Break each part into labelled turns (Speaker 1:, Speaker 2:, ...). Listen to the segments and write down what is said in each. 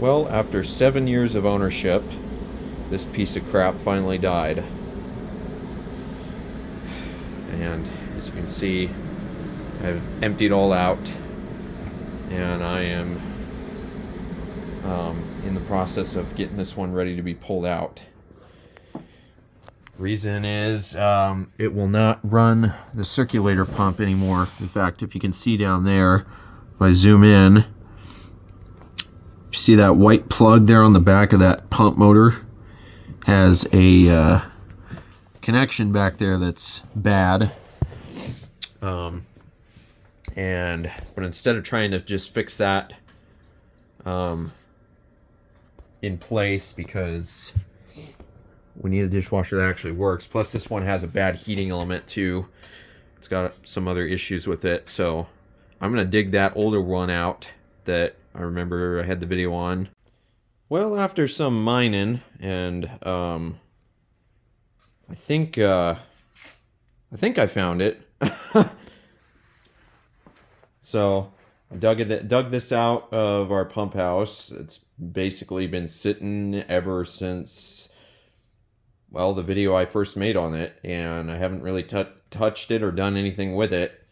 Speaker 1: Well, after 7 years of ownership, this piece of crap finally died. And as you can see, I've emptied all out, and I am in the process of getting this one ready to be pulled out. Reason is it will not run the circulator pump anymore. In fact, if you can see down there, if I zoom in, you see that white plug there on the back of that pump motor has a connection back there that's bad. But instead of trying to just fix that in place, because we need a dishwasher that actually works. Plus this one has a bad heating element too. It's got some other issues with it. So I'm going to dig that older one out that I remember I had the video on. Well, after some mining, and I think I found it. So I dug this out of our pump house. It's basically been sitting ever since, well, the video I first made on it, and I haven't really touched it or done anything with it,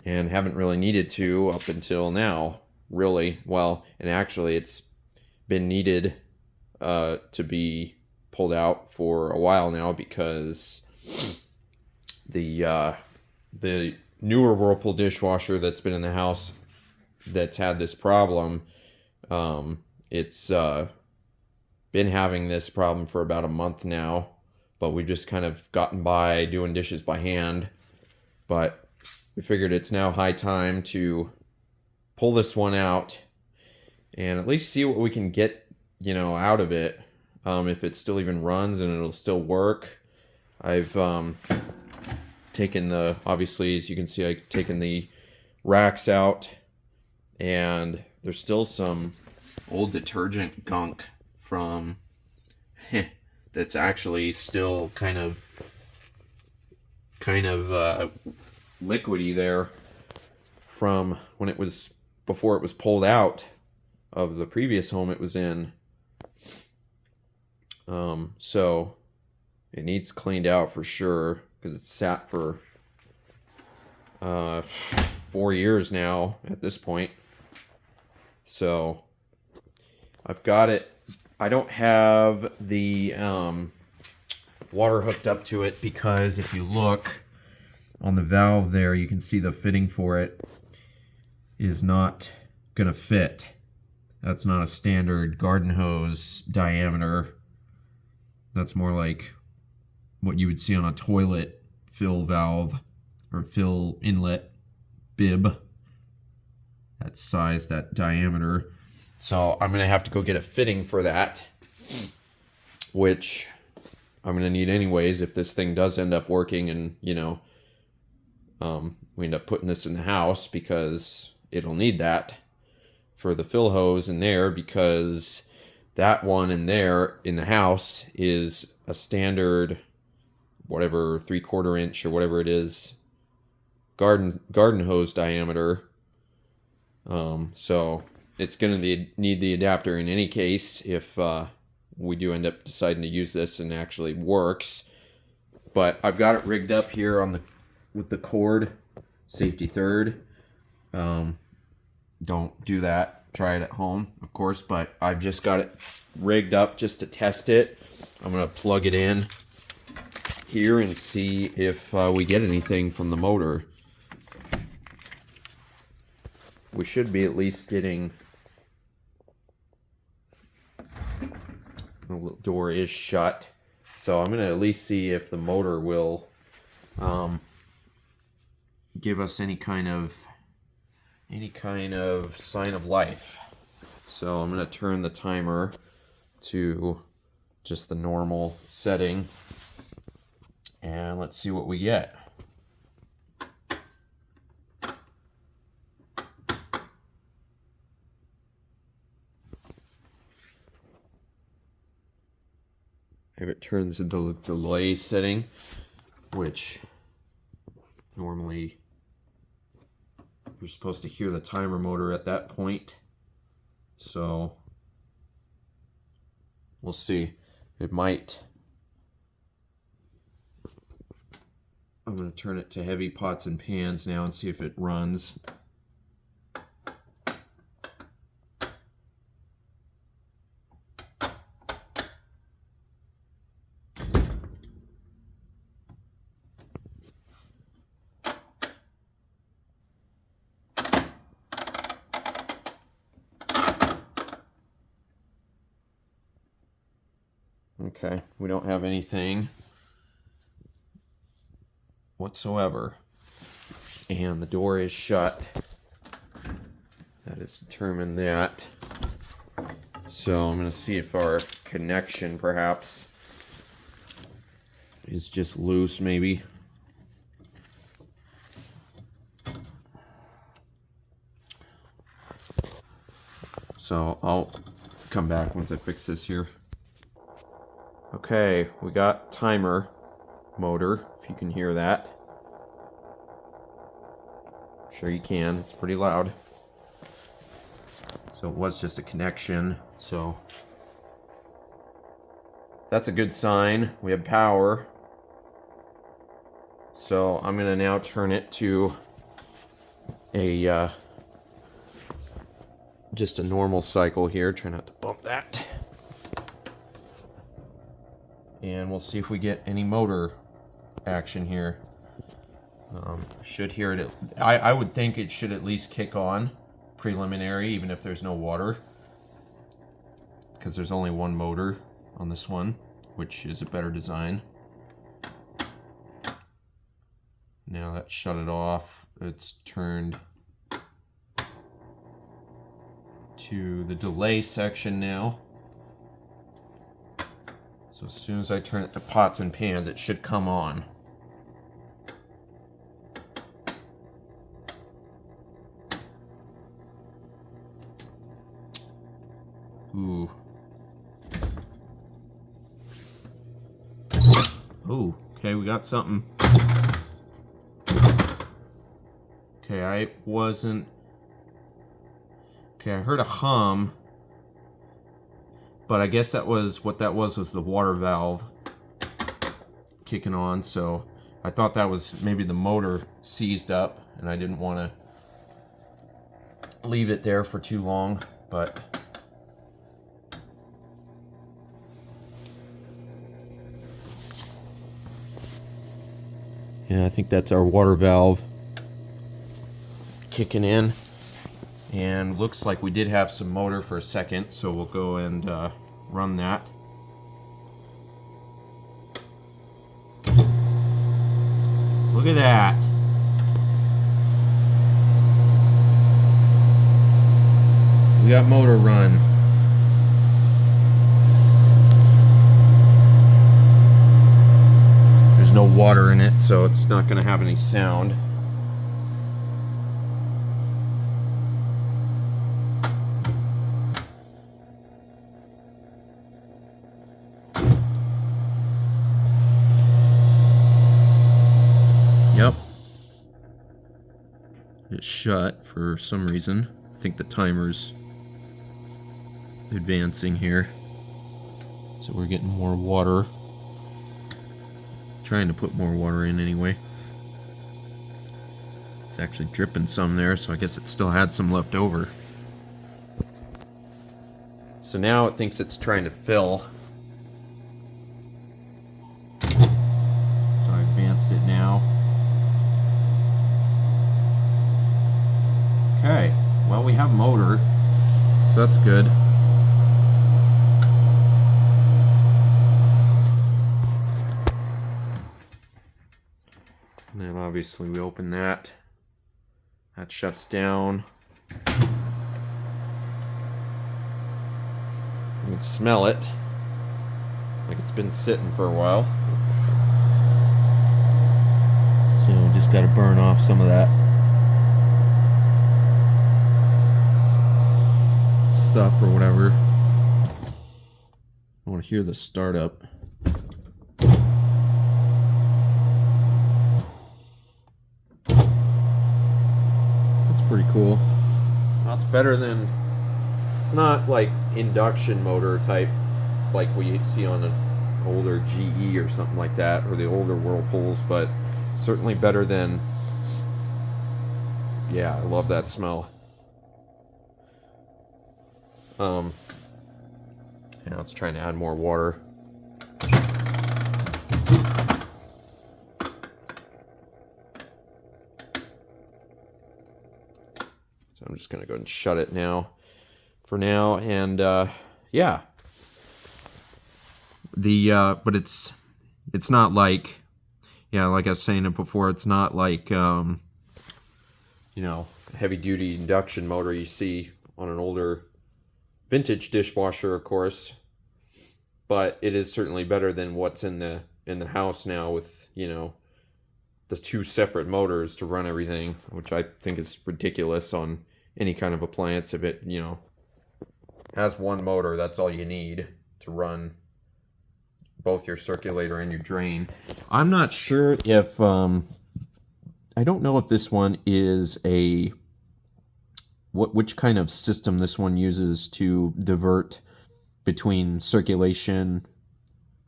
Speaker 1: and haven't really needed to up until now, really. Well, and actually it's been needed to be pulled out for a while now, because the newer Whirlpool dishwasher that's been in the house that's had this problem, it's been having this problem for about a month now, but we've just kind of gotten by doing dishes by hand. But we figured it's now high time to pull this one out and at least see what we can get, out of it, if it still even runs and it'll still work. I've taken obviously, as you can see, I've taken the racks out, and there's still some old detergent gunk from that's actually still kind of liquidy there from when it was, before it was pulled out of the previous home it was in. So it needs cleaned out for sure, because it's sat for 4 years now at this point. So I've got it. I don't have the water hooked up to it, because if you look on the valve there, you can see the fitting for it is not gonna fit. That's not a standard garden hose diameter. That's more like what you would see on a toilet fill valve or fill inlet bib. That size, that diameter. So I'm gonna have to go get a fitting for that, which I'm gonna need anyways if this thing does end up working, and we end up putting this in the house, because it'll need that for the fill hose in there, because that one in there in the house is a standard, whatever, 3/4 inch or whatever it is, garden hose diameter. So it's going to need the adapter in any case if we do end up deciding to use this and it actually works. But I've got it rigged up here with the cord, safety third. Don't do that. Try it at home, of course, but I've just got it rigged up just to test it. I'm going to plug it in here and see if we get anything from the motor. We should be at least getting, the door is shut, so I'm going to at least see if the motor will give us any kind of sign of life. So I'm going to turn the timer to just the normal setting, and let's see what we get. If it turns into the delay setting, which normally you're supposed to hear the timer motor at that point. So We'll see. It might. I'm going to turn it to heavy pots and pans now and see if it runs. Okay, we don't have anything whatsoever. And the door is shut. That has determined that. So I'm going to see if our connection perhaps is just loose maybe. So I'll come back once I fix this here. Okay, we got timer motor, if you can hear that. I'm sure you can, it's pretty loud. So it was just a connection, so that's a good sign. We have power. So I'm gonna now turn it to a just a normal cycle here. Try not to bump that. And we'll see if we get any motor action here. Should hear it. I would think it should at least kick on preliminary, even if there's no water, because there's only one motor on this one, which is a better design. Now that shut it off. It's turned to the delay section now. So as soon as I turn it to pots and pans, it should come on. Ooh. Ooh, okay, we got something. Okay, I heard a hum. But I guess that was what that was the water valve kicking on. So I thought that was maybe the motor seized up, and I didn't want to leave it there for too long. But yeah, I think that's our water valve kicking in. And looks like we did have some motor for a second, so we'll go and run that. Look at that. We got motor run. There's no water in it, so it's not going to have any sound. Yep. It's shut for some reason. I think the timer's advancing here. So we're getting more water. Trying to put more water in anyway. It's actually dripping some there, so I guess it still had some left over. So now it thinks it's trying to fill. So I advanced it now. Okay, well, we have motor, so that's good. And then obviously we open that. That shuts down. You can smell it, like it's been sitting for a while. So we just gotta burn off some of that stuff or whatever. I want to hear the startup. That's pretty cool. That's better than, it's not like induction motor type like we see on an older GE or something like that, or the older Whirlpools, but certainly better than, yeah, I love that smell. Now it's trying to add more water. So I'm just going to go ahead and shut it now, for now, and yeah. But it's not like, yeah, like I was saying it before, it's not like, you know, a heavy-duty induction motor you see on an older vintage dishwasher, of course. But it is certainly better than what's in the house now with, you know, the two separate motors to run everything, which I think is ridiculous on any kind of appliance. If it, you know, has one motor, that's all you need to run both your circulator and your drain. I'm not sure if, I don't know if this one is which kind of system this one uses to divert between circulation,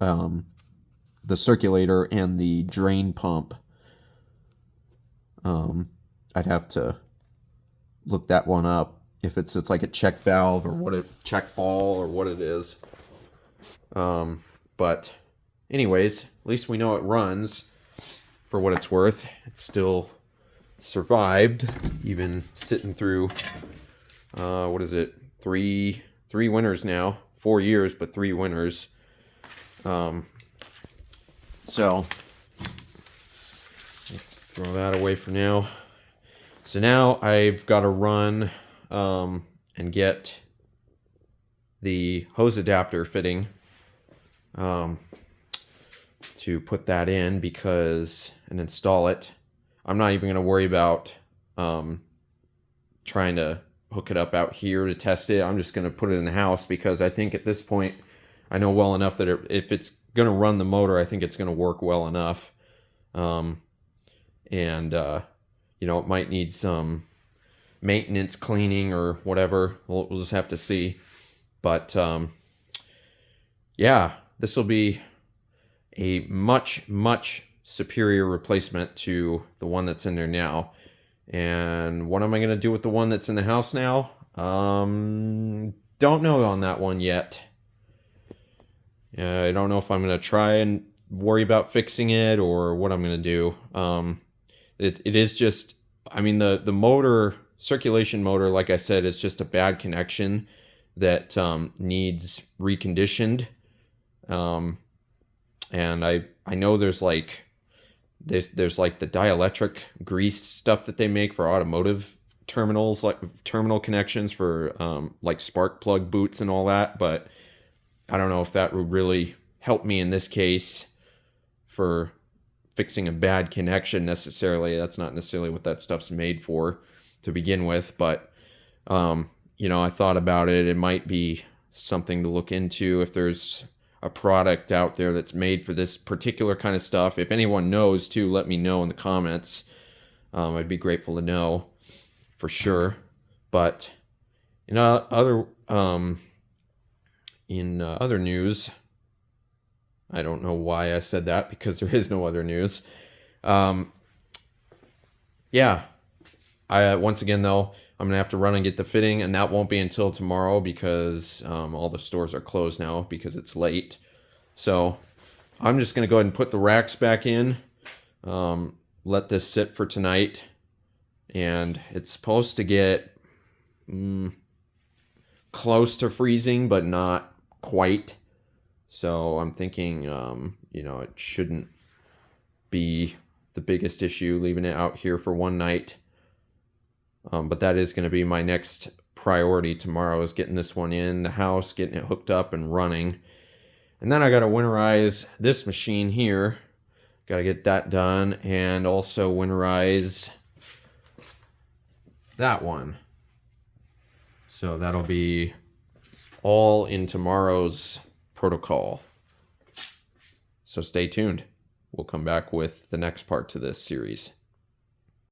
Speaker 1: the circulator and the drain pump. I'd have to look that one up, if it's like a check valve or check ball or what it is. But anyways, at least we know it runs for what it's worth. It's still survived, even sitting through, what is it, three winters now. 4 years, but 3 winters. So throw that away for now. So now I've got to run and get the hose adapter fitting to put that in and install it. I'm not even going to worry about trying to hook it up out here to test it. I'm just going to put it in the house, because I think at this point I know well enough that if it's going to run the motor, I think it's going to work well enough. You know, it might need some maintenance, cleaning, or whatever. We'll just have to see. But yeah, this will be a much, much superior replacement to the one that's in there now. And what am I going to do with the one that's in the house now? Don't know on that one yet. I don't know if I'm going to try and worry about fixing it or what I'm going to do. It is just, I mean, the motor, circulation motor, like I said, is just a bad connection that needs reconditioned. And I know there's like the dielectric grease stuff that they make for automotive terminals, like terminal connections for like spark plug boots and all that, but I don't know if that would really help me in this case for fixing a bad connection necessarily. That's not necessarily what that stuff's made for to begin with, but you know, I thought about it. It might be something to look into if there's a product out there that's made for this particular kind of stuff. If anyone knows too, let me know in the comments. I'd be grateful to know for sure. But in other news, I don't know why I said that, because there is no other news. Yeah, once again though, I'm gonna have to run and get the fitting, and that won't be until tomorrow, because all the stores are closed now because it's late. So I'm just gonna go ahead and put the racks back in, let this sit for tonight, and it's supposed to get close to freezing, but not quite. So I'm thinking, you know, it shouldn't be the biggest issue leaving it out here for one night. But that is going to be my next priority tomorrow, is getting this one in the house, getting it hooked up and running. And then I got to winterize this machine here. Got to get that done, and also winterize that one. So that'll be all in tomorrow's protocol. So stay tuned. We'll come back with the next part to this series.